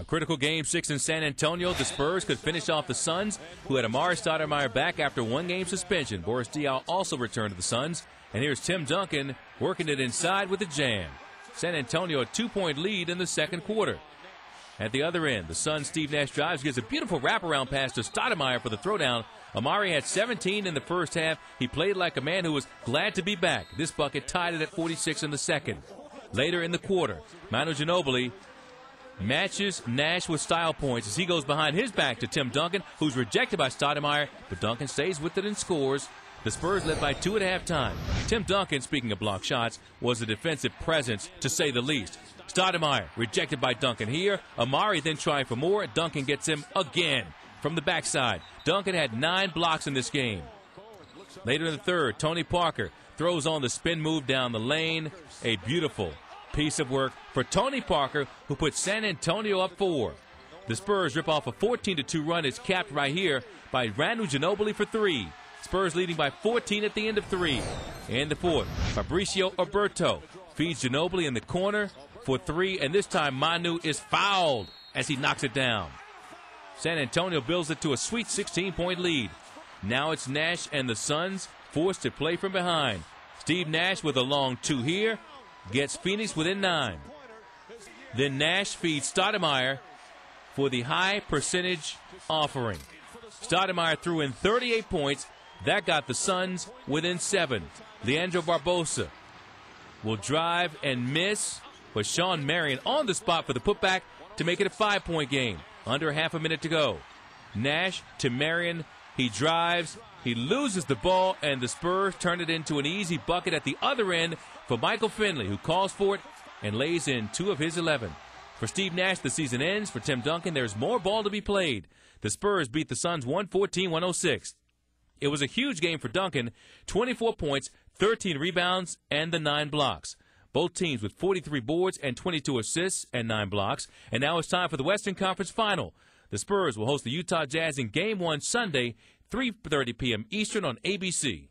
critical Game 6 in San Antonio. The Spurs could finish off the Suns, who had Amari Stoudemire back after one-game suspension. Boris Diaw also returned to the Suns. And here's Tim Duncan working it inside with a jam. San Antonio a 2-point lead in the second quarter. At the other end, the Suns' Steve Nash drives, gives a beautiful wraparound pass to Stoudemire for the throwdown. Amari had 17 in the first half. He played like a man who was glad to be back. This bucket tied it at 46 in the second. Later in the quarter, Manu Ginobili matches Nash with style points as he goes behind his back to Tim Duncan, who's rejected by Stoudemire, but Duncan stays with it and scores. The Spurs led by 2 at halftime. Tim Duncan, speaking of block shots, was a defensive presence, to say the least. Stoudemire rejected by Duncan here. Amari then trying for more. Duncan gets him again from the backside. Duncan had 9 blocks in this game. Later in the third, Tony Parker throws on the spin move down the lane. A beautiful piece of work for Tony Parker, who puts San Antonio up 4. The Spurs rip off a 14-2 run. It's capped right here by Manu Ginobili for 3. Spurs leading by 14 at the end of 3. In the fourth, Fabricio Oberto feeds Ginobili in the corner for 3, and this time Manu is fouled as he knocks it down. San Antonio builds it to a sweet 16-point lead. Now it's Nash and the Suns forced to play from behind. Steve Nash with a long 2 here, gets Phoenix within 9. Then Nash feeds Stoudemire for the high percentage offering. Stoudemire threw in 38 points. That got the Suns within 7. Leandro Barbosa will drive and miss, but Shawn Marion on the spot for the putback to make it a 5-point game. Under half a minute to go. Nash to Marion. He drives. He loses the ball, and the Spurs turn it into an easy bucket at the other end for Michael Finley, who calls for it and lays in 2 of his 11. For Steve Nash, the season ends. For Tim Duncan, there's more ball to be played. The Spurs beat the Suns 114-106. It was a huge game for Duncan, 24 points, 13 rebounds, and the 9 blocks. Both teams with 43 boards and 22 assists and 9 blocks. And now it's time for the Western Conference Final. The Spurs will host the Utah Jazz in Game 1 Sunday, 3:30 p.m. Eastern on ABC.